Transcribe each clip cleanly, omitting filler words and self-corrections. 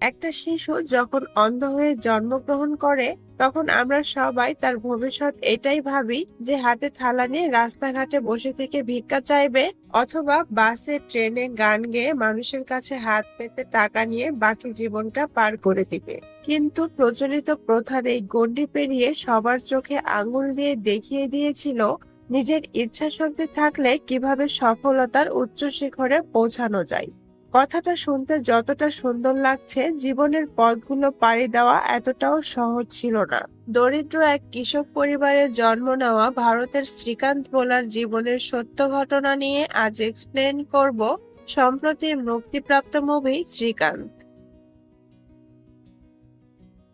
একটা শিশু যখন অন্ধ হয়ে জন্মগ্রহণ করে তখন আমরা সবাই তার ভবিষ্যৎ এটাই ভাবি যে হাতে থালা নিয়ে রাস্তাঘাটে বসে থেকে ভিক্ষা চাইবে অথবা বাসে ট্রেনে গান গেয়ে মানুষের কাছে হাত পেতে টাকা নিয়ে বাকি জীবনটা পার করে দিবে। কিন্তু প্রচলিত প্রথার এই গণ্ডি পেরিয়ে সবার চোখে আঙুল দিয়ে দেখিয়ে দিয়েছিল নিজের ইচ্ছা শক্তি থাকলে কিভাবে সফলতার উচ্চ শিখরে পৌঁছানো যায়। কথাটা শুনতে যতটা সুন্দর লাগছে, জীবনের পথগুলো পাড়ি দেওয়া এতটাও সহজ ছিল না। দরিদ্র এক কৃষক পরিবারে জন্ম নেওয়া ভারতের শ্রীকান্ত বোলার জীবনের সত্য ঘটনা নিয়ে আজ এক্সপ্লেন করব সম্প্রতি মুক্তিপ্রাপ্ত মুভি শ্রীকান্ত।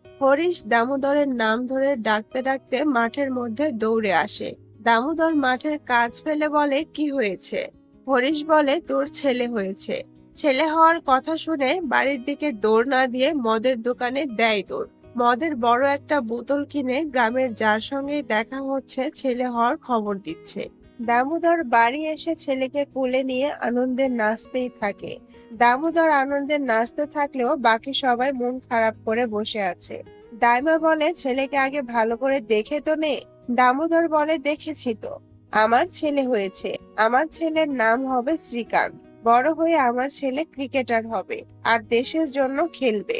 হরিশ দামোদরের নাম ধরে ডাকতে ডাকতে মাঠের মধ্যে দৌড়ে আসে। দামোদর মাঠের কাজ ফেলে বলে, কি হয়েছে? হরিশ বলে, তোর ছেলে হয়েছে। ছেলে হওয়ার কথা শুনে বাড়ির দিকে দৌড় না দিয়ে মদের দোকানে দেয় দৌড়। মদের বড় একটা বোতল কিনে গ্রামের যার সঙ্গে দেখা হচ্ছে ছেলে হওয়ার খবর দিচ্ছে। দামোদর বাড়ি এসে ছেলেকে কোলে নিয়ে আনন্দে নাচতেই থাকে। দামোদর আনন্দে নাচতে থাকলেও বাকি সবাই মন খারাপ করে বসে আছে। দাইমা বলে, ছেলেকে আগে ভালো করে দেখে তো নে। দামোদর বলে, দেখেছি তো, আমার ছেলে হয়েছে। আমার ছেলের নাম হবে শ্রীকান্ত। বড় হয়ে আমার ছেলে ক্রিকেটার হবে আর দেশের জন্য খেলবে।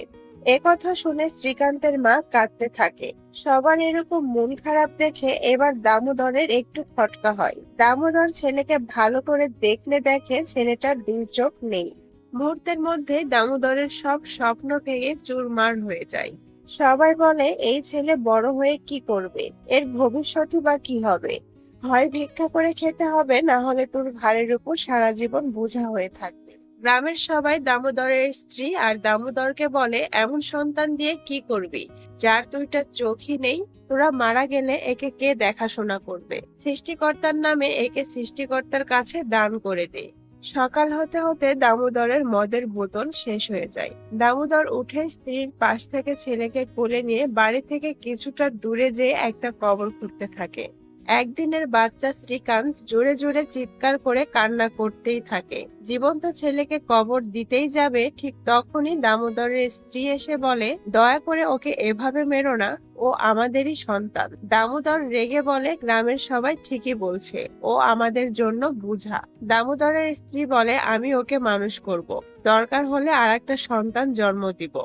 একথা শুনে শ্রীকান্তের মা কাঁদতে থাকে। সবার এরকম মন খারাপ দেখে এবার দামোদরের একটু খটকা হয়। দামোদর ছেলেকে ভালো করে দেখলে দেখে ছেলেটার দুই চোখ নেই। মুহূর্তের মধ্যে দামোদরের সব স্বপ্ন ভেঙে চুরমার হয়ে যায়। সবাই বলে, এই ছেলে বড় হয়ে কি করবে? এর ভবিষ্যৎই বা কি হবে? হয় ভিক্ষা করে খেতে হবে, না হলে তোর ঘাড়ের উপর সারা জীবন বোঝা হয়ে থাকবে। গ্রামের সবাই দামোদরের স্ত্রী আর দামোদরকে বলে, এমন সন্তান দিয়ে কি করবি যার দুইটা চোখই নেই? তোরা মারা গেলে একে কে দেখাশোনা করবে? সৃষ্টিকর্তার নামে একে সৃষ্টিকর্তার কাছে দান করে দে। সকাল হতে হতে দামোদরের মদের বোতল শেষ হয়ে যায়। দামোদর উঠে স্ত্রীর পাশ থেকে ছেলেকে কোলে নিয়ে বাড়ি থেকে কিছুটা দূরে যেয়ে একটা কবর খুঁড়তে থাকে। একদিনের বাচ্চা শ্রীকান্ত জোরে জোরে চিৎকার করে কান্না করতেই থাকে। জীবন্ত ছেলেকে কবর দিতেই যাবে, ঠিক তখনই দামোদরের স্ত্রী এসে বলে, দয়া করে ওকে এভাবে মেরো না, ও আমাদেরই সন্তান। দামোদর রেগে বলে, গ্রামের সবাই ঠিকই বলছে, ও আমাদের জন্য বুঝা। দামোদরের স্ত্রী বলে, আমি ওকে মানুষ করব, দরকার হলে আরেকটা সন্তান জন্ম দিব।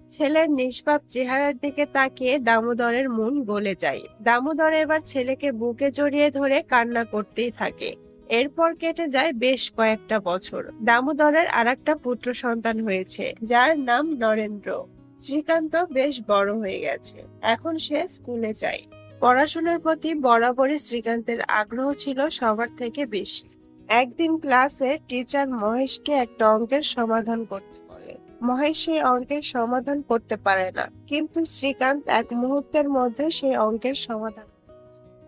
ছেলের নিষ্পাপ চেহারার দিকে তাকিয়ে দামোদরের মন গলে যায়। দামোদর এবার ছেলেকে বুকে জড়িয়ে ধরে কান্না করতেই থাকে। এরপর কেটে যায় বেশ কয়েকটা বছর। দামোদরের আরেকটা পুত্র সন্তান হয়েছে, যার নাম নরেন্দ্র। শ্রীকান্ত বেশ বড় হয়ে গেছে, এখন সে স্কুলে যায়। পড়াশোনার প্রতি বরাবরই শ্রীকান্তের আগ্রহ ছিল সবার থেকে বেশি। একদিন ক্লাসে টিচার মহেশকে একটা অঙ্কের সমাধান করতে বলে। মহেশ সেই অঙ্কের সমাধান করতে পারে না, কিন্তু শ্রীকান্ত এক মুহূর্তের মধ্যে সেই অঙ্কের সমাধান।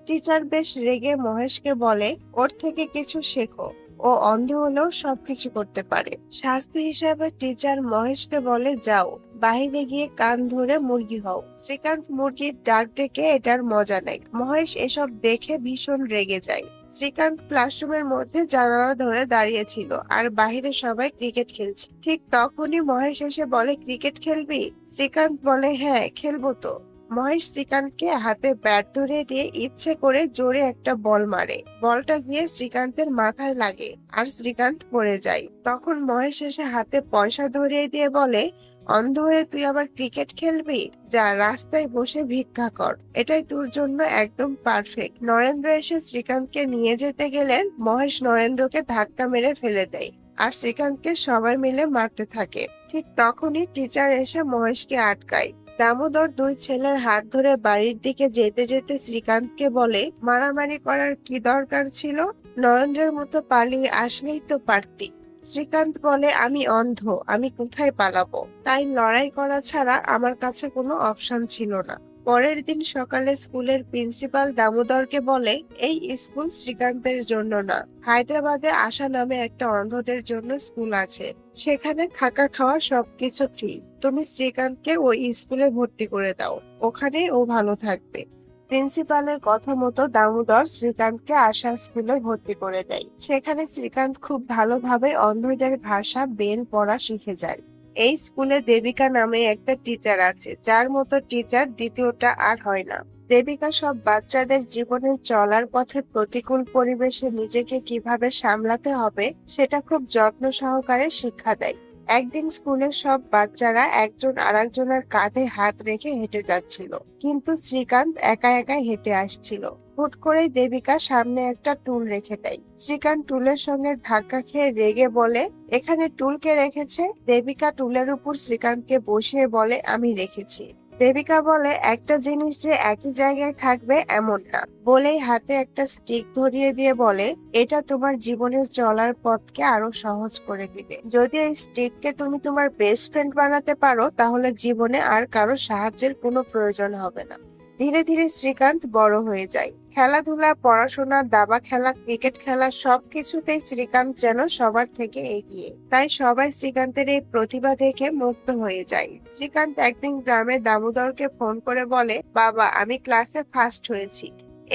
টিচার বেশ রেগে মহেশকে বলে, ওর থেকে কিছু শেখো, ও অন্ধ হলেও সবকিছু করতে পারে। শাস্তি হিসাবে টিচার মহেশকে বলে, যাও বাহিরে গিয়ে কান ধরে মুরগি হও। শ্রীকান্ত মুরগির ডাক ডেকে এটার মজা নেয়। মহেশ এসব দেখে ভীষণ রেগে যায়। শ্রীকান্ত ক্লাসরুমের মধ্যে জানালা ধরে দাঁড়িয়েছিল আর বাহিরে সবাই ক্রিকেট খেলছে। ঠিক তখনই মহেশ এসে বলে, ক্রিকেট খেলবি? শ্রীকান্ত বলে, হ্যাঁ খেলবো তো। মহেশ শ্রীকান্তকে হাতে ব্যাট ধরিয়ে দিয়ে ইচ্ছে করে জোরে একটা বল মারে। বলটা গিয়ে শ্রীকান্তের মাথায় লাগে আর শ্রীকান্ত পড়ে যায়। তখন মহেশ এসে হাতে পয়সা ধরিয়ে দিয়ে বলে, অন্ধ হয়ে তুই আবার ক্রিকেট খেলবি? যা রাস্তায় বসে ভিক্ষা কর, এটাই তোর জন্য একদম পারফেক্ট। নরেন্দ্র এসে শ্রীকান্তকে নিয়ে যেতে গেলে মহেশ নরেন্দ্রকে ধাক্কা মেরে ফেলে দেয় আর শ্রীকান্তকে সবাই মিলে মারতে থাকে। ঠিক তখনই টিচার এসে মহেশকে আটকায়। দামোদর দুই ছেলের হাত ধরে বাড়ির দিকে যেতে যেতে শ্রীকান্তকে বলে, মারামারি করার কি দরকার ছিল? নরেন্দ্রের মতো পালিয়ে আসলেই তো পারতি। শ্রীকান্ত বলে, আমি অন্ধ, আমি কোথায় পালাবো? তাই লড়াই করা ছাড়া আমার কাছে কোনো অপশন ছিল না। পরের দিন সকালে স্কুলের প্রিন্সিপাল দামোদরকে বলে, এই স্কুল শ্রীকান্তের জন্য না, হায়দ্রাবাদে আশা নামে একটা অন্ধদের জন্য স্কুল আছে, সেখানে থাকা খাওয়া সবকিছু ফ্রি। তুমি শ্রীকান্তকে ওই স্কুলে ভর্তি করে দাও, ওখানেই ও ভালো থাকবে। প্রিন্সিপালের কথা মতো দামোদর শ্রীকান্তকে আশা স্কুলে ভর্তি করে দেয়। সেখানে শ্রীকান্ত খুব ভালোভাবে অন্ধদের ভাষা বেল পড়া শিখে যায়। এই স্কুলে দেবিকা নামে একটা টিচার আছে, যার মতো টিচার দ্বিতীয়টা আর হয় না। দেবিকা সব বাচ্চাদের জীবনে চলার পথে প্রতিকূল পরিবেশে নিজেকে কিভাবে সামলাতে হবে সেটা খুব যত্ন সহকারে শিক্ষা দেয়। একদিন স্কুলের সব বাচ্চারা একজন আরেকজনের কাঁধে হাত রেখে হেঁটে যাচ্ছিল, কিন্তু শ্রীকান্ত একা একাই হেঁটে আসছিল। হুট করেই দেবিকা সামনে একটা টুল রেখে দেয়। শ্রীকান্ত টুলের সঙ্গে ধাক্কা খেয়ে রেগে বলে, এখানে টুল কে রেখেছে? দেবিকা টুলের উপর শ্রীকান্তকে বসিয়ে বলে, আমি রেখেছি। দেবিকা বলে, একটা জিনিস যে একই জায়গায় থাকবে এমন না, বলেই হাতে একটা স্টিক ধরিয়ে দিয়ে বলে, এটা তোমার জীবনের চলার পথকে আরো সহজ করে দিবে। যদি এই স্টিককে তুমি তোমার বেস্ট ফ্রেন্ড বানাতে পারো, তাহলে জীবনে আর কারো সাহায্যের কোনো প্রয়োজন হবে না। ধীরে ধীরে শ্রীকান্ত বড় হয়ে যায়। খেলাধুলা, পড়াশোনা, দাবা খেলা, ক্রিকেট খেলা সবকিছুতেই শ্রীকান্ত যেন সবার থেকে এগিয়ে। তাই সবাই শ্রীকান্তের এই প্রতিভা দেখে মুগ্ধ হয়ে যায়। শ্রীকান্ত একদিন গ্রামে দামোদরকে ফোন করে বলে, বাবা, আমি ক্লাসে ফার্স্ট হয়েছি।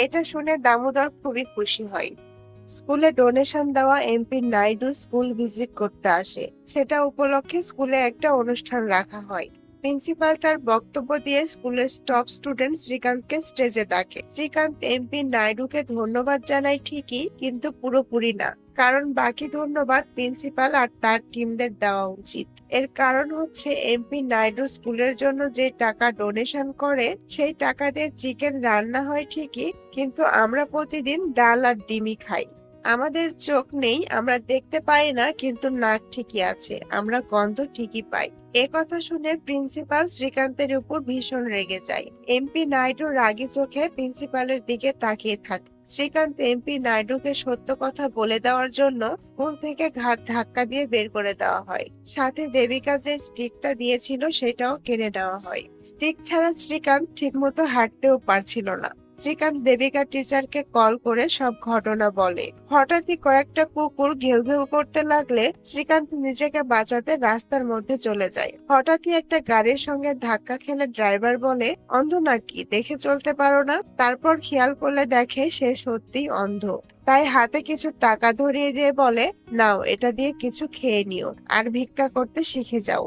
এটা শুনে দামোদর খুবই খুশি হয়। স্কুলে ডোনেশন দেওয়া এমপি নাইডু স্কুল ভিজিট করতে আসে। সেটা উপলক্ষে স্কুলে একটা অনুষ্ঠান রাখা হয়। প্রিন্সিপাল তার বক্তব্য দিয়ে স্কুলের টপ স্টুডেন্ট শ্রীকান্তকে স্টেজে ডাকে। শ্রীকান্ত এমপি নাইডুকে ধন্যবাদ জানায় ঠিকই, কিন্তু পুরোপুরি না, কারণ বাকি ধন্যবাদ প্রিন্সিপাল আর তার টিমদের দেওয়া উচিত। এর কারণ হচ্ছে, এমপি নাইডু স্কুলের জন্য যে টাকা ডোনেশন করে সেই টাকা দিয়ে চিকেন রান্না হয় ঠিকই, কিন্তু আমরা প্রতিদিন ডাল আর ডিমই খাই। আমাদের চোখ নেই, আমরা দেখতে পাই না, কিন্তু নাক ঠিকই আছে, আমরা গন্ধ ঠিকই পাই। এ কথা শুনে প্রিন্সিপাল শ্রীকান্তের উপর ভীষণ রেগে যায়। এমপি নাইডু রাগী চোখে প্রিন্সিপালের দিকে তাকিয়ে থাকে। শ্রীকান্ত এমপি নাইডুকে সত্য কথা বলে দেওয়ার জন্য স্কুল থেকে ঘাট ধাক্কা দিয়ে বের করে দেওয়া হয়। সাথে দেবিকা যে স্টিকটা দিয়েছিল সেটাও কেড়ে নেওয়া হয়। স্টিক ছাড়া শ্রীকান্ত ঠিকমতো হাঁটতেও পারছিল না। শ্রীকান্ত দেবিকা টিচারকে কল করে সব ঘটনা বলে। হঠাৎই কয়েকটা কুকুর ঘেউ ঘেউ করতে লাগলে শ্রীকান্ত নিজেকে বাঁচাতে রাস্তার মধ্যে চলে যায়। হঠাৎই একটা গাড়ির সঙ্গে ধাক্কা খেলে ড্রাইভার বলে, অন্ধ নাকি, দেখে চলতে পারো না? তারপর খেয়াল করলে দেখে সে সত্যিই অন্ধ। তাই হাতে কিছু টাকা ধরিয়ে দিয়ে বলে, নাও, এটা দিয়ে কিছু খেয়ে নিও আর ভিক্ষা করতে শিখে যাও।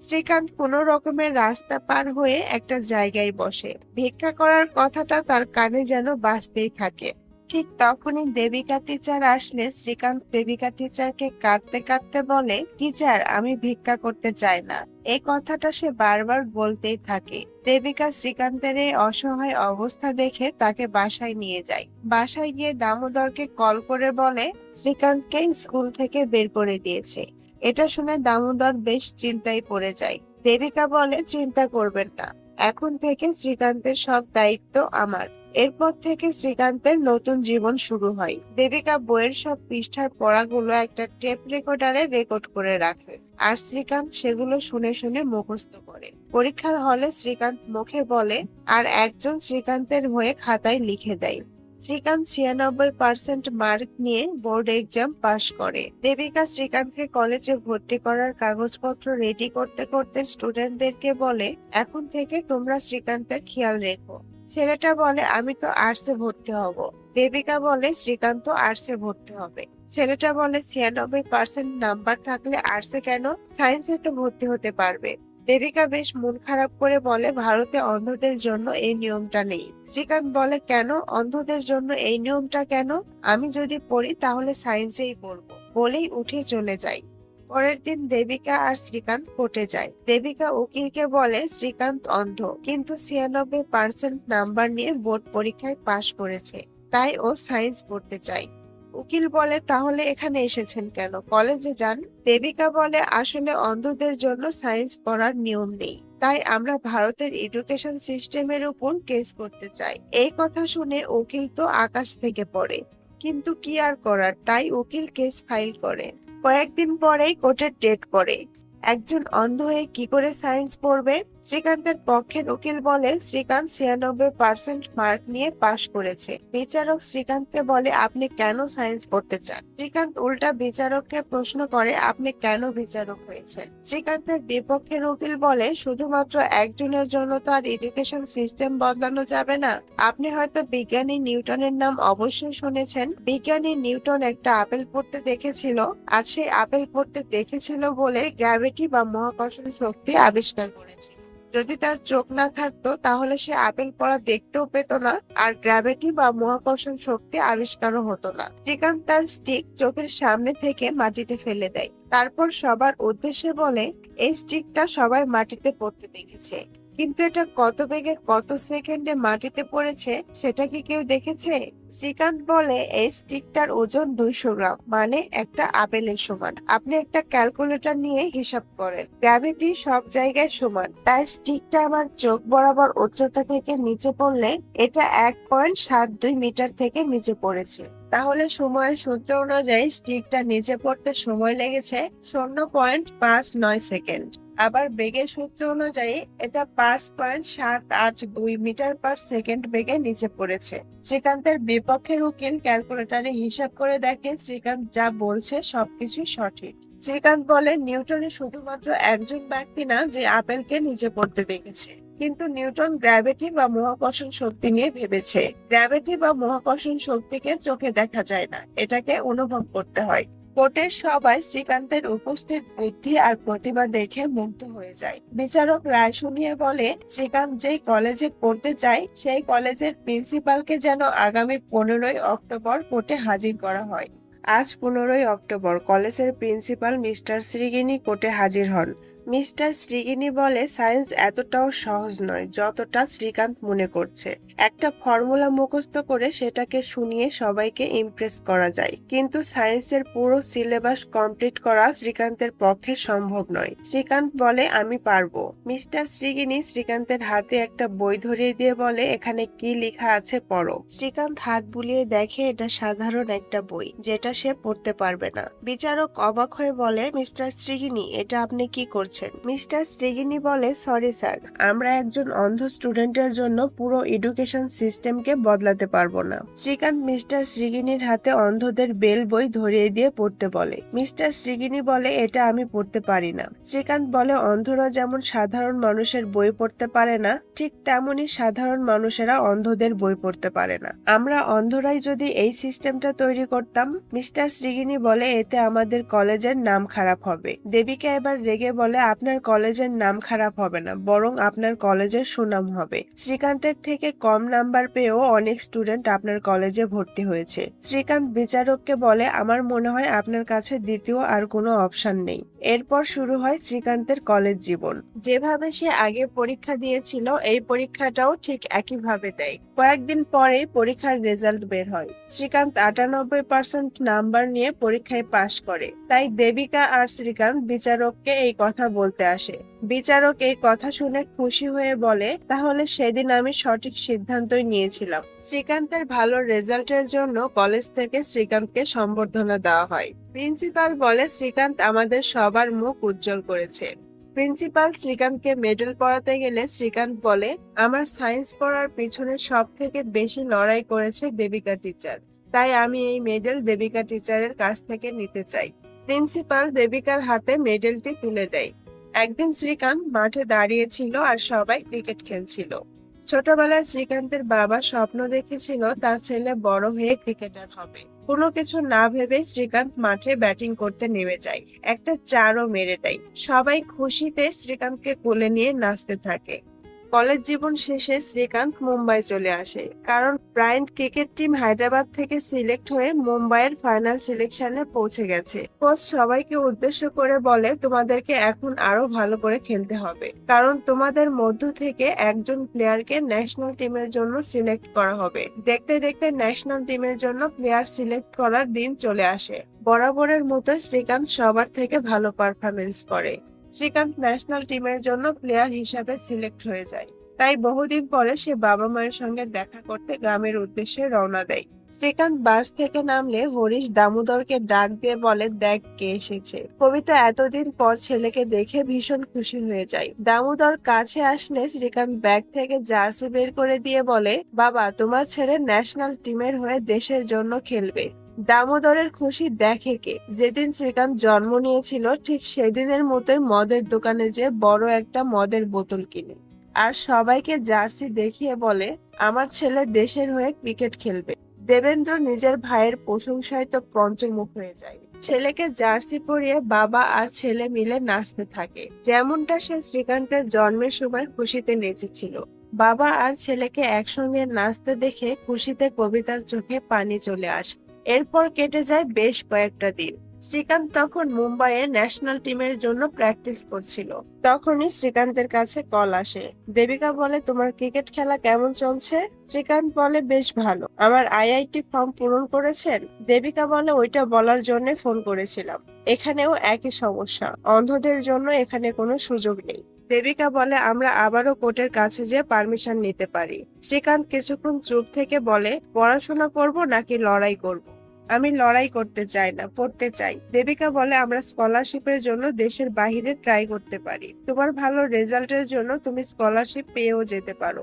শ্রীকান্ত কোনো রকমের রাস্তা পার হয়ে একটা জায়গায় বসে। ভিক্ষা করার কথাটা তার কানে যেন বাজতেই থাকে। ঠিক তখনই দেবিকা টিচার আসলে শ্রীকান্ত দেবিকা টিচারকে কাঁদতে কাঁদতে বলে, টিচার, আমি ভিক্ষা করতে চাই না। এই কথাটা সে বারবার বলতেই থাকে। দেবিকা শ্রীকান্তের এই অসহায় অবস্থা দেখে তাকে বাসায় নিয়ে যায়। বাসায় গিয়ে দামোদরকে কল করে বলে, শ্রীকান্তকে স্কুল থেকে বের করে দিয়েছে। এটা শুনে দামোদর বেশ চিন্তায় পড়ে যায়। দেবিকা বলে, চিন্তা করবেন না, এখন থেকে শ্রীকান্তের সব দায়িত্ব আমার। এরপর থেকে শ্রীকান্তের নতুন জীবন শুরু হয়। দেবিকা বইয়ের সব পৃষ্ঠার পড়াগুলো একটা টেপ রেকর্ডারে রেকর্ড করে রাখে, আর শ্রীকান্ত সেগুলো শুনে শুনে মুখস্থ করে। পরীক্ষার হলে শ্রীকান্ত মুখে বলে, আর একজন শ্রীকান্তের হয়ে খাতায় লিখে দেয়। শ্রীকান্ত 96% মার্ক নিয়ে বোর্ড এক্সাম পাশ করে। দেবিকা শ্রীকান্তকে কলেজে ভর্তি করার কাগজপত্র রেডি করতে করতে স্টুডেন্টদেরকে বলে, এখন থেকে তোমরা শ্রীকান্তের খেয়াল রেখো। ছেলেটা বলে, আমি তো আর্টসে ভর্তি হব। দেবিকা বলে, শ্রীকান্ত আর্টসে ভর্তি হবে। ছেলেটা বলে, 96% নাম্বার থাকলে আর্টসে কেন, সায়েন্সে তো ভর্তি হতে পারবে। দেবিকা বেশ মন খারাপ করে বলে, ভারতে অন্ধদের জন্য এই নিয়মটা নেই। শ্রীকান্ত বলে, কেন অন্ধদের জন্য এই নিয়মটা কেন? আমি যদি পড়ি তাহলে সায়েন্সেই পড়বো, বলেই উঠে চলে যায়। পরের দিন দেবিকা আর শ্রীকান্ত কোর্টে যায়। দেবিকা উকিলকে বলে, শ্রীকান্ত অন্ধ, কিন্তু 96% নাম্বার নিয়ে বোর্ড পরীক্ষায় পাশ করেছে, তাই ও সায়েন্স পড়তে চায়। উকিল বলে, তাহলে এখানে এসেছেন কেন, কলেজে যান। দেবিকা বলে, আসলে অন্ধদের জন্য সায়েন্স পড়ার নিয়ম নেই, তাই আমরা ভারতের এডুকেশন সিস্টেমের উপর কেস করতে চাই। এই কথা শুনে উকিল তো আকাশ থেকে পড়ে, কিন্তু কি আর করার, তাই উকিল কেস ফাইল করে। কয়েকদিন পরেই কোর্টের ডেট পড়ে। একজন অন্ধ হয়ে কি করে সায়েন্স পড়বে? শ্রীকান্তের পক্ষের উকিল বলে, শ্রীকান্ত 96% মার্ক নিয়ে পাশ করেছে। বিচারক শ্রীকান্তকে বলে, আপনি কেন সায়েন্স পড়তে চান? শ্রীকান্ত উল্টা বিচারককে প্রশ্ন করে, আপনি কেন বিচারক হয়েছেন? শ্রীকান্তের বিপক্ষের উকিল বলে, শুধুমাত্র একজনের জন্য তো আর এডুকেশন সিস্টেম বদলানো যাবে না। আপনি হয়তো বিজ্ঞানী নিউটনের নাম অবশ্যই শুনেছেন। বিজ্ঞানী নিউটন একটা আপেল পড়তে দেখেছিল, আর সেই আপেল পড়তে দেখেছিল বলে গ্র্যাভিটি গ্র্যাভিটি বা মহাকর্ষণ শক্তি আবিষ্কার করেছিল। যদি তার চোখ না থাকতো তাহলে সে আপেল পড়া দেখতেও পেত না, আর গ্র্যাভিটি বা মহাকর্ষণ শক্তি আবিষ্কারও হতো না। শ্রীকান্ত তার স্টিক চোখের সামনে থেকে মাটিতে ফেলে দেয়, তারপর সবার উদ্দেশ্যে বলে, এই স্টিকটা সবাই মাটিতে পড়তে দেখেছে, কিন্তু এটা কত বেগে কত সেকেন্ডে মাটিতে পড়েছে সেটা কি কেউ দেখেছে? শ্রীকান্ত বলে, এই স্টিকটার ওজন 200 গ্রাম, মানে একটা আপেলের সমান। আপনি একটা ক্যালকুলেটর নিয়ে হিসাব করেন। গ্র্যাভিটি সব জায়গায় সমান, তাই স্টিকটা আমার চোখ বরাবর উচ্চতা থেকে নিচে পড়লে এটা 1.72 মিটার থেকে নিচে পড়েছে। তাহলে সময়ের সূত্র অনুযায়ী স্টিকটা নিচে পড়তে সময় লেগেছে 0.59 সেকেন্ড। আবার বেগের সূত্র অনুযায়ী এটা 5.782 মিটার পার সেকেন্ড বেগে নিচে পড়েছে। শ্রীকান্তের বিপক্ষের উকিল ক্যালকুলেটরে হিসাব করে দেখে শ্রীকান্ত যা বলছে সবকিছু সঠিক। শ্রীকান্ত বলে, নিউটনে শুধুমাত্র একজন ব্যক্তি না যে আপেলকে নিচে পড়তে দেখেছে, কিন্তু নিউটন গ্র্যাভিটি বা মহাকর্ষণ শক্তি নিয়ে ভেবেছে। গ্র্যাভিটি বা মহাকর্ষণ শক্তিকে চোখে দেখা যায় না, এটাকে অনুভব করতে হয়। কোর্টের সবাই শ্রীকান্তের উপস্থিত বুদ্ধি আর প্রতিভা দেখে মুগ্ধ হয়ে যায়। বিচারক রায় শুনিয়ে বলে, শ্রীকান্ত যেই কলেজে পড়তে চায় সেই কলেজের প্রিন্সিপালকে যেন আগামী 15ই অক্টোবর কোর্টে হাজির করা হয়। আজ 15ই অক্টোবর কলেজের প্রিন্সিপাল মিস্টার শ্রীগিনি কোর্টে হাজির হন। মিস্টার শ্রীগিনি বলে, সায়েন্স এতটাও সহজ নয় যতটা শ্রীকান্ত মনে করছে। একটা ফর্মুলা মুখস্থ করে সেটাকে শুনিয়ে সবাইকে ইমপ্রেস করা যায়, কিন্তু সায়েন্সের পুরো সিলেবাস কমপ্লিট করা শ্রীকান্তের পক্ষে সম্ভব নয়। শ্রীকান্ত বলে, আমি পারবো। মিস্টার শ্রীগিনি শ্রীকান্তের হাতে একটা বই ধরিয়ে দিয়ে বলে, এখানে কি লেখা আছে পড়ো। শ্রীকান্ত হাত বুলিয়ে দেখে এটা সাধারণ একটা বই, যেটা সে পড়তে পারবে না। বিচারক অবাক হয়ে বলে, মিস্টার শ্রীগিনি, এটা আপনি কি করছেন? মিস্টার শ্রীগিনি বলে, সরি স্যার, আমরা একজন অন্ধ স্টুডেন্টের জন্য পুরো এডুকেশন সিস্টেমকে বদলাতে পারবো না। শ্রীকান্ত মিস্টার শ্রীগিনির হাতে অন্ধদের বেল বই ধরিয়ে দিয়ে পড়তে বলে। মিস্টার শ্রীগিনি বলে, এটা আমি পড়তে পারি না। শ্রীকান্ত বলে, অন্ধরা যেমন সাধারণ মানুষের বই পড়তে পারে না, ঠিক তেমনি সাধারণ মানুষেরা অন্ধদের বই পড়তে পারে না। আমরা অন্ধরাই যদি এই সিস্টেমটা তৈরি করতাম, মিস্টার শ্রীগিনি বলে, এতে আমাদের কলেজের নাম খারাপ হবে। দেবিকা এবার রেগে বলে, আপনার কলেজের নাম খারাপ হবে না, বরং আপনার কলেজের সুনাম হবে। শ্রীকান্তের থেকে কম নাম্বার পেয়েও অনেক স্টুডেন্ট আপনার কলেজে ভর্তি হয়েছে। শ্রীকান্ত বিচারককে বলে, আমার মনে হয় আপনার কাছে দ্বিতীয় আর কোনো অপশন নেই। এরপর শুরু হয় শ্রীকান্তের কলেজ জীবন। যেভাবে সে আগে পরীক্ষা দিয়েছিল এই পরীক্ষাটাও ঠিক একইভাবে দেয়। কয়েকদিন পরে পরীক্ষার রেজাল্ট বের হয়। শ্রীকান্ত 98% নাম্বার নিয়ে পরীক্ষায় পাশ করে। তাই দেবিকা আর শ্রীকান্ত বিচারককে এই কথা বলতে আসে। বিচারক এই কথা শুনে খুশি হয়ে বলে, তাহলে সেদিন আমি সঠিক সিদ্ধান্তই নিয়েছিলাম। শ্রীকান্তের ভালো রেজাল্টের জন্য কলেজ থেকে শ্রীকান্তকে সম্বর্ধনা দেওয়া হয়। প্রিন্সিপাল বলে, শ্রীকান্ত আমাদের সবার মুখ উজ্জ্বল করেছে। প্রিন্সিপাল শ্রীকান্তকে মেডেল পড়াতে গেলে শ্রীকান্ত বলে, আমার সায়েন্স পড়ার পিছনে সব থেকে বেশি লড়াই করেছে দেবিকা টিচার, তাই আমি এই মেডেল দেবিকা টিচারের কাছ থেকে নিতে চাই। প্রিন্সিপাল দেবিকার হাতে মেডেলটি তুলে দেয়। একদিন শ্রীকান্ত মাঠে দাঁড়িয়েছিল আর সবাই ক্রিকেট খেলছিল। ছোটবেলায় শ্রীকান্তের বাবা স্বপ্ন দেখেছিল তার ছেলে বড় হয়ে ক্রিকেটার হবে। কোনো কিছু না ভেবে শ্রীকান্ত মাঠে ব্যাটিং করতে নেমে যায়, একটা চারও মেরে দেয়। সবাই খুশিতে শ্রীকান্তকে কোলে নিয়ে নাচতে থাকে। কলেজ জীবন শেষে শ্রীকান্ত মুম্বাই চলে আসে, কারণ ব্রায়েন্ট ক্রিকেট টিম হায়দ্রাবাদ থেকে সিলেক্ট হয়ে মুম্বাইয়ের ফাইনাল সিলেকশনে পৌঁছে গেছে। কোচ সবাইকে উদ্দেশ্য করে বলে, তোমাদেরকে এখন আরো ভালো করে খেলতে হবে, কারণ তোমাদের মধ্য থেকে একজন প্লেয়ারকে ন্যাশনাল টিমের জন্য সিলেক্ট করা হবে। দেখতে দেখতে ন্যাশনাল টিমের জন্য প্লেয়ার সিলেক্ট করার দিন চলে আসে। বরাবরের মতো শ্রীকান্ত সবার থেকে ভালো পারফরমেন্স করে। শ্রীকান্ত ন্যাশনাল টিমের জন্য প্লেয়ার হিসাবে সিলেক্ট হয়ে যায়। তাই বহুদিন পরে সে বাবা মায়ের সঙ্গে দেখা করতে গ্রামের উদ্দেশ্যে রওনা দেয়। শ্রীকান্ত বাস থেকে নামলে হরিশ দামোদরকে ডাক দিয়ে বলে, দেখ কে এসেছে। কবিতা এতদিন পর ছেলেকে দেখে ভীষণ খুশি হয়ে যায়। দামোদর কাছে আসলে শ্রীকান্ত ব্যাগ থেকে জার্সি বের করে দিয়ে বলে, বাবা, তোমার ছেলে ন্যাশনাল টিমের হয়ে দেশের জন্য খেলবে। দামোদরের খুশি দেখে কে। যেদিন শ্রীকান্ত জন্ম নিয়েছিল ঠিক সেদিনের মতোই মদের দোকানে যে বড় একটা মদের বোতল কিনে আর সবাইকে জার্সি দেখিয়ে বলে, আমার ছেলে দেশের হয়ে ক্রিকেট খেলবে। দেবেন্দ্র নিজের ভাইয়ের প্রশংসায় তো পঞ্চমুখ হয়ে যায়। ছেলেকে জার্সি পরিয়ে বাবা আর ছেলে মিলে নাচতে থাকে, যেমনটা সে শ্রীকান্তের জন্মের সময় খুশিতে নেচেছিল। বাবা আর ছেলেকে একসঙ্গে নাচতে দেখে খুশিতে কবিতার চোখে পানি চলে আসে। এরপর কেটে যায় বেশ কয়েকটা দিন। শ্রীকান্ত তখন মুম্বাইয়ে ন্যাশনাল টিমের জন্য প্র্যাকটিস করছিল। তখনই শ্রীকান্তের কাছে কল আসে। দেবিকা বলে, তোমার ক্রিকেট খেলা কেমন চলছে? শ্রীকান্ত বলে, বেশ ভালো। আমার আইআইটি ফর্ম পূরণ করেছেন? দেবিকা বলে, ওইটা বলার জন্য ফোন করেছিলাম। এখানেও একই সমস্যা, অন্ধদের জন্য এখানে কোনো সুযোগ নেই। দেবিকা বলে, আমরা আবারও কোর্টের কাছে যেয়ে পারমিশন নিতে পারি। শ্রীকান্ত কিছুক্ষণ চুপ থেকে বলে, পড়াশোনা করব নাকি লড়াই করব? আমি লড়াই করতে চাই না, পড়তে চাই। দেবিকা বলে, আমরা স্কলারশিপের জন্য দেশের বাইরে ট্রাই করতে পারি। তোমার ভালো রেজাল্টের জন্য তুমি স্কলারশিপ পেয়েও যেতে পারো,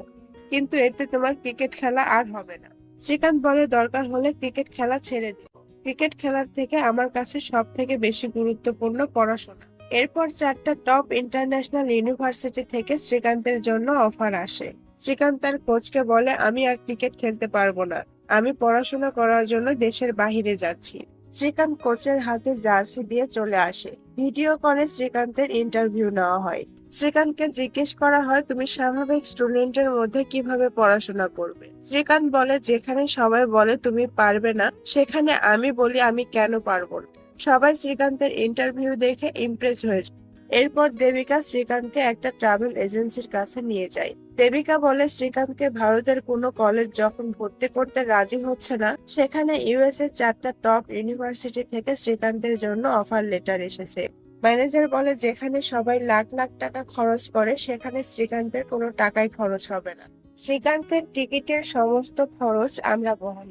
কিন্তু এতে তোমার ক্রিকেট খেলা আর হবে না। শ্রীকান্ত বলে, দরকার হলে ক্রিকেট খেলা ছেড়ে দেব। ক্রিকেট খেলার থেকে আমার কাছে সব থেকে বেশি গুরুত্বপূর্ণ পড়াশোনা। এরপর 4টা টপ ইন্টারন্যাশনাল ইউনিভার্সিটি থেকে শ্রীকান্তের জন্য অফার আসে। শ্রীকান্ত তার কোচকে বলে, আমি আর ক্রিকেট খেলতে পারবো না, আমি পড়াশোনা করার জন্য দেশের বাহিরে যাচ্ছি। শ্রীকান্ত কোচের হাতে জার্সি দিয়ে চলে আসে। ভিডিও কলে শ্রীকান্তের ইন্টারভিউ নেওয়া হয়। শ্রীকান্তকে জিজ্ঞেস করা হয়, তুমি স্বাভাবিক স্টুডেন্টের মধ্যে কিভাবে পড়াশোনা করবে? শ্রীকান্ত বলে, যেখানে সবাই বলে তুমি পারবে না, সেখানে আমি বলি আমি কেন পারবো না। সবাই শ্রীকান্তের ইন্টারভিউ দেখে ইমপ্রেস হয়েছে। এরপর দেবিকা শ্রীকান্তকে একটা ট্রাভেল এজেন্সির কাছে নিয়ে যায়। দেবিকা বলে, শ্রীকান্তকে ভারতের কোনো কলেজ যখন ভর্তি করতে রাজি হচ্ছে না, সেখানে ইউএস এর 4টা টপ ইউনিভার্সিটি থেকে শ্রীকান্তের জন্য অফার লেটার এসেছে। ম্যানেজার বলে, যেখানে সবাই লাখ লাখ টাকা খরচ করে সেখানে শ্রীকান্তের কোনো টাকাই খরচ হবে না। শ্রীকান্তের টিকিটের সমস্ত খরচ আমরা বহন।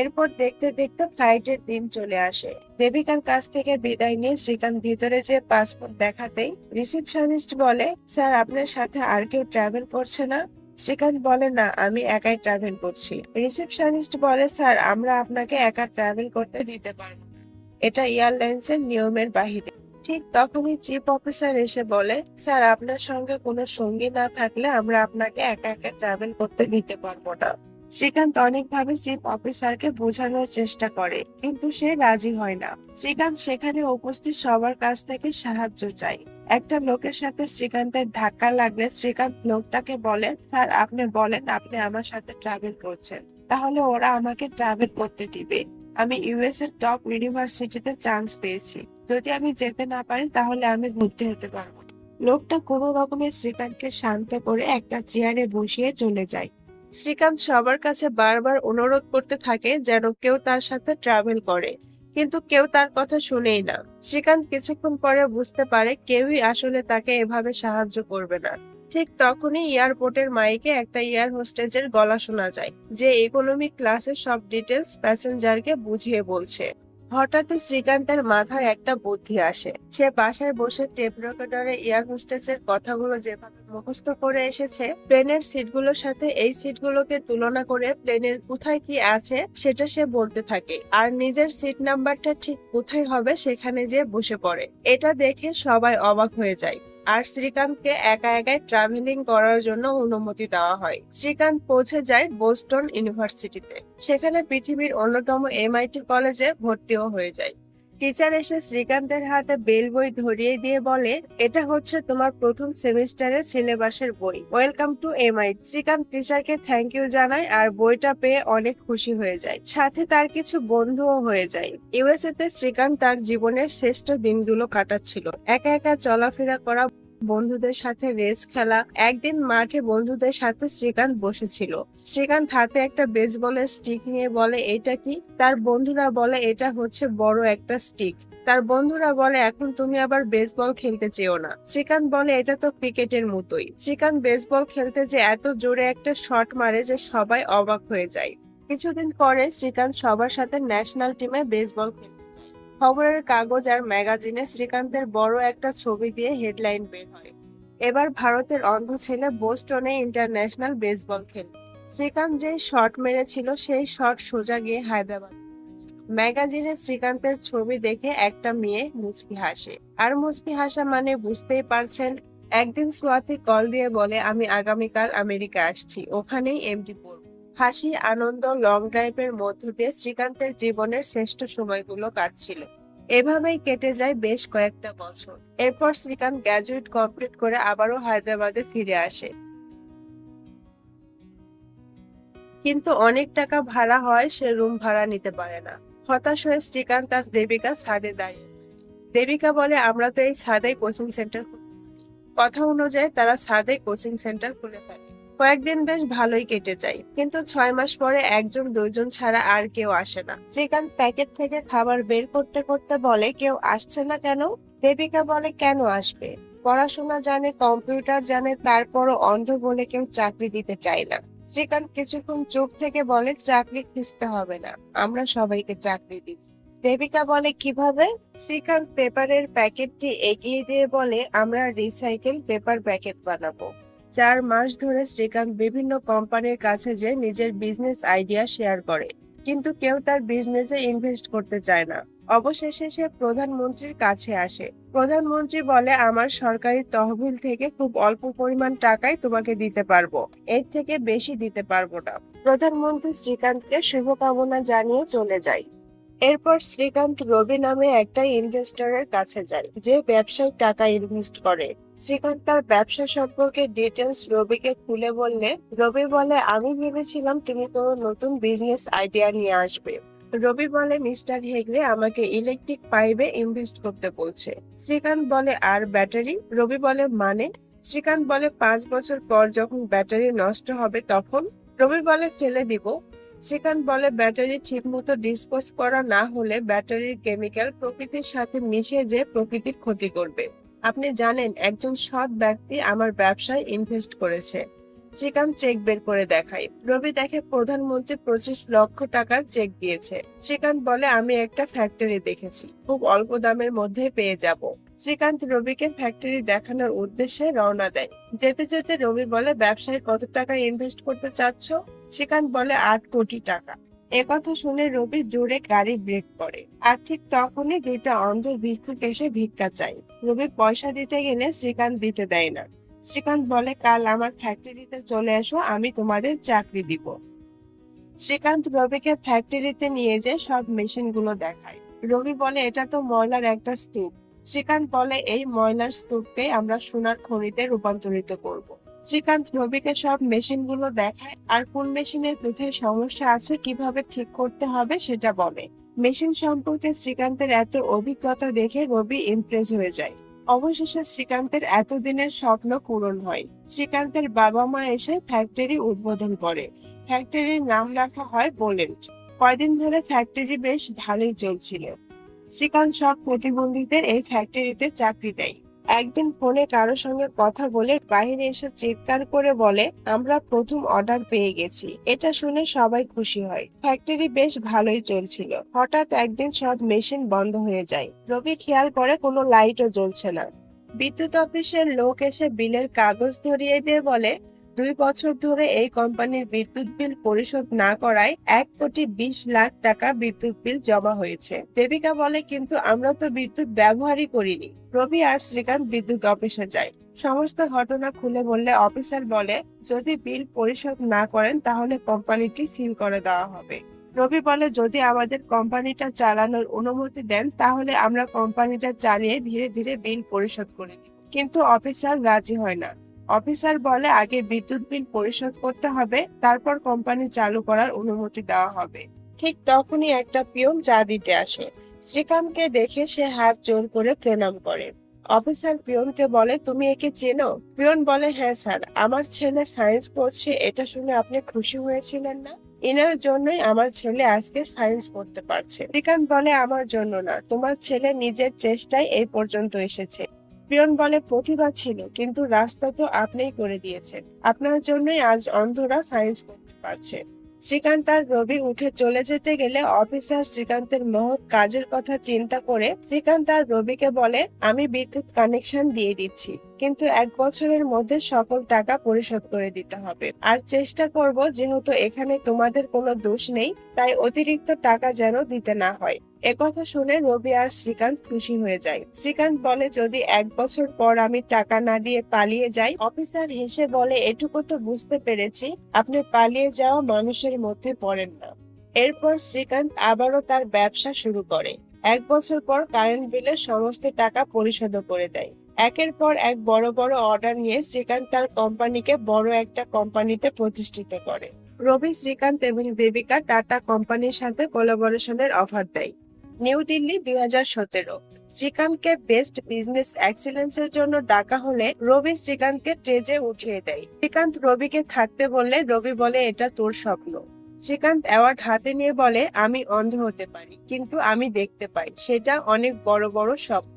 এরপর দেখতে দেখতে ফ্লাইটের দিন চলে আসে। দেবিকার কাছ থেকে বিদায় নিয়ে শ্রীকান্ত ভিতরে যে পাসপোর্ট দেখাতেই রিসেপশনিস্ট বলে, স্যার আপনার সাথে আর কেউ ট্রাভেল করছে না? শ্রীকান্ত বলে, না, আমি একাই ট্রাভেল করছি। রিসেপশনিস্ট বলে, স্যার আমরা আপনাকে একা ট্রাভেল করতে দিতে পারবো না, এটা এয়ারলাইন্সের নিয়মের বাহিরে। ঠিক তখনই চিফ অফিসার এসে বলে, স্যার আপনার সঙ্গে কোনো সঙ্গী না থাকলে আমরা আপনাকে একা একা ট্রাভেল করতে দিতে পারবো না। শ্রীকান্ত অনেকভাবে চিফ অফিসারকে বোঝানোর চেষ্টা করে, কিন্তু সে রাজি হয় না। শ্রীকান্ত সেখানে উপস্থিত সবার কাছ থেকে সাহায্য চায়। একটা লোকের সাথে শ্রীকান্তের ধাক্কা লাগলে শ্রীকান্ত লোকটাকে বলে, স্যার আপনি বলেন আপনি আমার সাথে ট্রাভেল করছেন, তাহলে ওরা আমাকে ট্রাভেল করতে দিবে। আমি ইউএস এর টপ ইউনিভার্সিটিতে চান্স পেয়েছি, যদি আমি যেতে না পারি তাহলে আমি ভর্তি হতে পারবো না। লোকটা কোনো রকমে শ্রীকান্তকে শান্ত করে একটা চেয়ারে বসিয়ে চলে যায়। শ্রীকান্ত সবার কাছে বারবার অনুরোধ করতে থাকে যেন কেউ তার সাথে ট্রাভেল করে, কিন্তু কেউ তার কথা শুনেই না। শ্রীকান্ত কিছুক্ষণ পরে বুঝতে পারে কেউই আসলে তাকে এভাবে সাহায্য করবে না। ঠিক তখনই এয়ারপোর্টের মাইকে একটা এয়ার হোস্টেজের গলা শোনা যায়, যে ইকোনমি ক্লাসের সব ডিটেলস প্যাসেঞ্জারকে বুঝিয়ে বলছে। হঠাৎই শ্রীকান্তের মাথায় একটা বুদ্ধি আসে। সে বাসায় বসে টেপ রেকর্ডারে এয়ার হোস্টেসের কথাগুলো যেভাবে মুখস্থ করে এসেছে, প্লেনের সিটগুলোর সাথে এই সিটগুলোকে তুলনা করে প্লেনের কোথায় কি আছে সেটা সে বলতে থাকে, আর নিজের সিট নাম্বারটা ঠিক কোথায় হবে সেখানে যেয়ে বসে পড়ে। এটা দেখে সবাই অবাক হয়ে যায়, আর শ্রীকান্তকে একা একাই ট্রাভেলিং করার জন্য অনুমতি দেওয়া হয়। শ্রীকান্ত পৌঁছে যায় বোস্টন ইউনিভার্সিটিতে। সেখানে পৃথিবীর অন্যতম এমআইটি কলেজে ভর্তিও হয়ে যায়। টিচার এসে শ্রীকান্তের হাতে বেল বই ধরিয়ে দিয়ে বলে, এটা হচ্ছে তোমার প্রথম সেমিস্টারের সিলেবাসের বই, ওয়েলকাম টু এমআইটি। শ্রীকান্ত টিচারকে থ্যাংক ইউ জানায় আর বইটা পেয়ে অনেক খুশি হয়ে যায়। সাথে তার কিছু বন্ধুও হয়ে যায়। ইউএসএ তে শ্রীকান্ত তার জীবনের শ্রেষ্ঠ দিনগুলো কাটাচ্ছিল। একা একা চলাফেরা করা, বন্ধুদের সাথে রেস খেলা। একদিন মাঠে বন্ধুদের সাথে শ্রীকান্ত বসেছিল। শ্রীকান্ত হাতে একটা বেসবলের স্টিক নিয়ে বলে, এটা কি? তার বন্ধুরা বলে, এটা হচ্ছে বড় একটা স্টিক। তার বন্ধুরা বলে, এখন তুমি আবার বেসবল খেলতে চেও না। শ্রীকান্ত বলে, এটা তো ক্রিকেটের মতোই। শ্রীকান্ত বেসবল খেলতে যে এত জোরে একটা শট মারে যে সবাই অবাক হয়ে যায়। কিছুদিন পরে শ্রীকান্ত সবার সাথে ন্যাশনাল টিমে বেসবল খেলতে যায়। খবরের কাগজ আর ম্যাগাজিনে শ্রীকান্তের বড় একটা ছবি দিয়ে হেডলাইন বের হয়, এবার ভারতের অন্ধ ছেলে বোস্টনে ইন্টারন্যাশনাল বেসবল খেলবে। শ্রীকান্ত যে শট মেরেছিল সেই শট সোজা গিয়ে হায়দ্রাবাদ। ম্যাগাজিনে শ্রীকান্তের ছবি দেখে একটা মেয়ে মুচকি হাসে, আর মুচকি হাসা মানে বুঝতেই পারছেন। একদিন সোয়াতি কল দিয়ে বলে, আমি আগামীকাল আমেরিকা আসছি, ওখানেই এমডি পড়ব। হাসি, আনন্দ, লং ড্রাইভের মধ্য দিয়ে শ্রীকান্তের জীবনের শ্রেষ্ঠ সময়গুলো কাটছিল। এভাবেই কেটে যায় বেশ কয়েকটা বছর। এরপর শ্রীকান্ত গ্র্যাজুয়েট কমপ্লিট করে আবারও হায়দ্রাবাদে ফিরে আসে, কিন্তু অনেক টাকা ভাড়া হয়, সে রুম ভাড়া নিতে পারে না। হতাশ হয়ে শ্রীকান্ত আর দেবিকা ছাদে দাঁড়িয়ে থাকে। দেবিকা বলে, আমরা তো এই ছাদেই কোচিং সেন্টার খুলতে পারি। কথা অনুযায়ী তারা ছাদে কোচিং সেন্টার খুলে ফেলে। কয়েকদিন বেশ ভালোই কেটে যায়, কিন্তু 6 মাস পরে একজন দুইজন ছাড়া আর কেউ আসে না। শ্রীকান্ত প্যাকেট থেকে খাবার বের করতে করতে বলে, কেউ আসছে না কেন? দেবিকা বলে, কেন আসবে? পড়াশোনা জানে, কম্পিউটার জানে, তারপরও অন্ধ বলে কেউ চাকরি দিতে চায় না। শ্রীকান্ত কিছুক্ষণ চুপ থেকে বলে, চাকরি খুঁজতে হবে না, আমরা সবাইকে চাকরি দিব। দেবিকা বলে, কিভাবে? শ্রীকান্ত পেপারের প্যাকেটটি এগিয়ে দিয়ে বলে, আমরা রিসাইকেল পেপার প্যাকেট বানাবো। 4 মাস ধরে শ্রীকান্ত বিভিন্ন কোম্পানির কাছে যে নিজের বিজনেস আইডিয়া শেয়ার করে, কিন্তু কেউ তার বিজনেসে ইনভেস্ট করতে চায় না। অবশেষে সে প্রধানমন্ত্রীর কাছে আসে। প্রধানমন্ত্রী বলে, আমার সরকারি তহবিল থেকে খুব অল্প পরিমাণ টাকাই তোমাকে দিতে পারবো, এর থেকে বেশি দিতে পারবো না। প্রধানমন্ত্রী শ্রীকান্তকে শুভকামনা জানিয়ে চলে যায়। এরপর শ্রীকান্ত রবি নামে একটা ইনভেস্টরের কাছে যায়, যে ব্যবসায় টাকা ইনভেস্ট করে। শ্রীকান্ত তার ব্যবসা সম্পর্কে ডিটেলস রবিকে খুলে বললে, রবি বলে, আমি ভেবেছিলাম তুমি কোনো নতুন বিজনেস আইডিয়া নিয়ে আসবে। রবি বলে, মিস্টার হেগড়ে আমাকে ইলেকট্রিক পাইপে ইনভেস্ট করতে বলছে। শ্রীকান্ত বলে, আর ব্যাটারি? রবি বলে, মানে? শ্রীকান্ত বলে, 5 বছর পর যখন ব্যাটারি নষ্ট হবে তখন? রবি বলে, ফেলে দিব। শ্রীকান্ত বলে, ব্যাটারি ঠিক মতো ডিসপোজ করা না হলে ব্যাটারির কেমিক্যাল প্রকৃতির সাথে মিশে যে প্রকৃতির ক্ষতি করবে। আপনি জানেন একজন সৎ ব্যক্তি আমার ব্যবসায় ইনভেস্ট করেছে। শ্রীকান্ত চেক বের করে দেখায়। রবি দেখে প্রধানমন্ত্রী 25 লক্ষ টাকার চেক দিয়েছে। শ্রীকান্ত বলে, আমি একটা ফ্যাক্টরি দেখেছি, খুব অল্প দামের মধ্যে পেয়ে যাব। শ্রীকান্ত রবিকে ফ্যাক্টরি দেখানোর উদ্দেশ্যে রওনা দেয়। যেতে যেতে রবি বলে, ব্যবসায় কত টাকা ইনভেস্ট করতে চাচ্ছ? শ্রীকান্ত বলে, 8 কোটি টাকা। একথা শুনে রবি জোরে গাড়ি ব্রেক করে, আর ঠিক তখনই 2টা অন্ধ ভিক্ষুক এসে ভিক্ষা চায়। রবি পয়সা দিতে গেলে শ্রীকান্ত দিতে দেয় না। শ্রীকান্ত বলে, কাল আমার ফ্যাক্টরিতে চলে এসো, আমি তোমাদের চাকরি দিব। শ্রীকান্ত রবিকে ফ্যাক্টরিতে নিয়ে যেয়ে সব মেশিন গুলো দেখায়। রবি বলে, এটা তো ময়লার একটা স্তূপ। শ্রীকান্ত বলে, এই ময়লার স্তূপকে আমরা সোনার খনিতে রূপান্তরিত করব। শ্রীকান্ত রবিকে সব মেশিন গুলো দেখায়, আর কোন মেশিনের কোথায় সমস্যা আছে, কিভাবে ঠিক করতে হবে সেটা বলে। মেশিন সম্পর্কে শ্রীকান্তের এত অভিজ্ঞতা দেখে রবি ইমপ্রেস হয়ে যায়। অবশেষে শ্রীকান্তের এতদিনের স্বপ্ন পূরণ হয়। শ্রীকান্তের বাবা মা এসে ফ্যাক্টরি উদ্বোধন করে। ফ্যাক্টরির নাম রাখা হয় বোলেন্ট। কয়দিন ধরে ফ্যাক্টরি বেশ ভালোই চলছিল। শ্রীকান্ত সব প্রতিবন্ধীদের এই ফ্যাক্টরিতে চাকরি দেয়। একদিন ফোনে কারোর সঙ্গে কথা বলে বাইরে এসে চিৎকার করে বলে, আমরা প্রথম অর্ডার পেয়ে গেছি। এটা শুনে সবাই খুশি হয়। ফ্যাক্টরি বেশ ভালোই চলছিল। হঠাৎ একদিন সব মেশিন বন্ধ হয়ে যায়। রবি খেয়াল করে কোনো লাইটও জ্বলছে না। বিদ্যুৎ অফিসের লোক এসে বিলের কাগজ ধরিয়ে দিয়ে বলে, 2 বছর ধরে এই কোম্পানির বিদ্যুৎ বিল পরিশোধ না করায় 1,20,00,000 টাকা বিদ্যুৎ বিল জমা হয়েছে। দেবিকা বলে, কিন্তু আমরা তো বিদ্যুৎ ব্যবহারই করিনি। রবি আর শ্রীকান্ত বিদ্যুৎ অফিসে যায়। সমস্ত ঘটনা খুলে বললে অফিসার বলে, যদি বিল পরিশোধ না করেন তাহলে কোম্পানিটি সিল করে দেওয়া হবে। রবি বলে, যদি আমাদের কোম্পানিটা চালানোর অনুমতি দেন তাহলে আমরা কোম্পানিটা চালিয়ে ধীরে ধীরে বিল পরিশোধ করে দিব। কিন্তু অফিসার রাজি হয় না। অফিসার বলে, আগে বিদ্যুৎ বিল পরিশোধ করতে হবে, তারপর কোম্পানি চালু করার অনুমতি দেওয়া হবে। ঠিক তখনই একটা পিয়ন চা দিতে আসে। শ্রীকান্তকে দেখে সে হাত জোর করে প্রণাম করে। অফিসার পিয়নকে বলে, তুমি একে চেনো? পিয়ন বলে, হ্যাঁ স্যার, আমার ছেলে সায়েন্স পড়ছে, এটা শুনে আপনি খুশি হয়েছিলেন না? এনার জন্যই আমার ছেলে আজকে সায়েন্স পড়তে পারছে। শ্রীকান্ত বলে, আমার জন্য না, তোমার ছেলে নিজের চেষ্টায় এই পর্যন্ত এসেছে। পিয়ন বলে, প্রতিভা ছিল, কিন্তু রাস্তা তো আপনিই করে দিয়েছেন। আপনার জন্যই আজ অন্ধরা সায়েন্স পড়তে পারছে। শ্রীকান্ত আর রবি উঠে চলে যেতে গেলে অফিসার শ্রীকান্তের মহৎ কাজের কথা চিন্তা করে শ্রীকান্ত আর রবিকে বলে, আমি বিদ্যুৎ কানেকশন দিয়ে দিচ্ছি, কিন্তু 1 বছরের মধ্যে সকল টাকা পরিশোধ করে দিতে হবে। আর চেষ্টা করব, যেহেতু এখানে তোমাদের কোনো দোষ নেই, তাই অতিরিক্ত টাকা যেন দিতে না হয়। একথা শুনে রবি আর শ্রীকান্ত খুশি হয়ে যায়। শ্রীকান্ত বলে, যদি 1 বছর পর আমি টাকা না দিয়ে পালিয়ে যাই? অফিসার হেসে বলে, এটুকু তো বুঝতে পেরেছি, আপনি পালিয়ে যাওয়া মানুষের মধ্যে পড়েন না। এরপর শ্রীকান্ত আবারও তার ব্যবসা শুরু করে। 1 বছর পর কারেন্ট বিলের সমস্ত টাকা পরিশোধ করে দেয়। একের পর এক বড় বড় অর্ডার নিয়ে শ্রীকান্ত তার কোম্পানিকে বড় একটা কোম্পানিতে প্রতিষ্ঠিত করে। রবি শ্রীকান্ত এবং দেবিকা টাটা কোম্পানির সাথে কোলাবোরেশনের অফার দেয়। নিউ দিল্লি 2017। শ্রীকান্তকে বেস্ট বিজনেস এক্সিলেন্সের জন্য ডাকা হলে রবি শ্রীকান্তকে স্টেজে উঠিয়ে দেয়। শ্রীকান্ত রবিকে থাকতে বললে রবি বলে এটা তোর স্বপ্ন। শ্রীকান্ত অ্যাওয়ার্ড হাতে নিয়ে বলে আমি অন্ধ হতে পারি কিন্তু আমি দেখতে পাই, সেটা অনেক বড় বড় স্বপ্ন।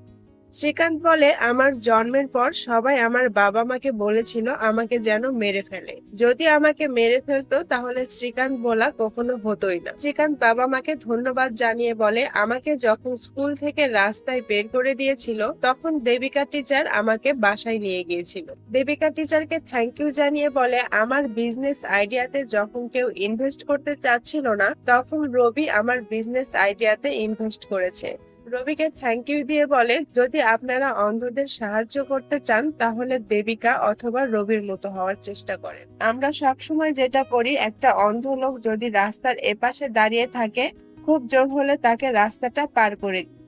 শ্রীকান্ত বলে আমার জন্মের পর সবাই আমার বাবা মাকে বলেছিল আমাকে যেন মেরে ফেলে, যদি আমাকে মেরে ফেলতো তাহলে শ্রীকান্ত বলা কখনো হতোই না। শ্রীকান্ত বাবা মাকে ধন্যবাদ জানিয়ে বলে আমাকে যখন স্কুল থেকে রাস্তায় বের করে দিয়েছিল তখন দেবিকা টিচার আমাকে বাসায় নিয়ে গিয়েছিল। দেবিকা টিচারকে থ্যাংক ইউ জানিয়ে বলে আমার বিজনেস আইডিয়াতে যখন কেউ ইনভেস্ট করতে চাচ্ছিল না তখন রবি আমার বিজনেস আইডিয়াতে ইনভেস্ট করেছে। রবিকে থ্যাংক ইউ দিয়ে বলে যদি আপনারা অন্ধদের সাহায্য করতে চান তাহলে দেবিকা অথবা রবির মতো হওয়ার চেষ্টা করেন। আমরা সবসময় যেটা করি, একটা অন্ধ লোক যদি রাস্তার এপাশে দাঁড়িয়ে থাকে খুব জোর হলে তাকে রাস্তাটা পার করে দিই।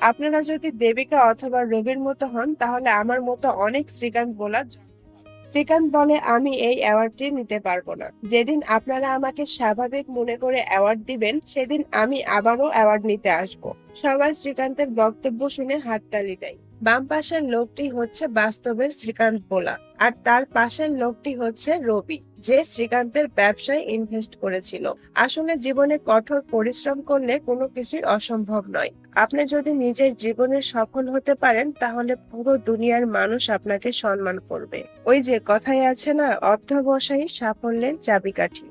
আপনারা যদি দেবিকা অথবা রবির মতো হন তাহলে আমার মতো অনেক শ্রীকান্ত বোলার। শ্রীকান্ত বলে আমি এই অ্যাওয়ার্ডটি নিতে পারবো না। যেদিন আপনারা আমাকে স্বাভাবিক মনে করে অ্যাওয়ার্ড দিবেন সেদিন আমি আবারও অ্যাওয়ার্ড নিতে আসব। সবাই শ্রীকান্তের বক্তব্য শুনে হাততালি দেয়। বাম পাশের লোকটি হচ্ছে বাস্তবের শ্রীকান্ত বোলা আর তার পাশের লোকটি হচ্ছে রবি, যে শ্রীকান্তের ব্যবসায় ইনভেস্ট করেছিল। আসলে জীবনে কঠোর পরিশ্রম করলে কোনো কিছুই অসম্ভব নয়। আপনি যদি নিজের জীবনে সফল হতে পারেন তাহলে পুরো দুনিয়ার মানুষ আপনাকে সম্মান করবে। ওই যে কথাই আছে না, অধ্যবসায়ই সাফল্যের চাবিকাঠি।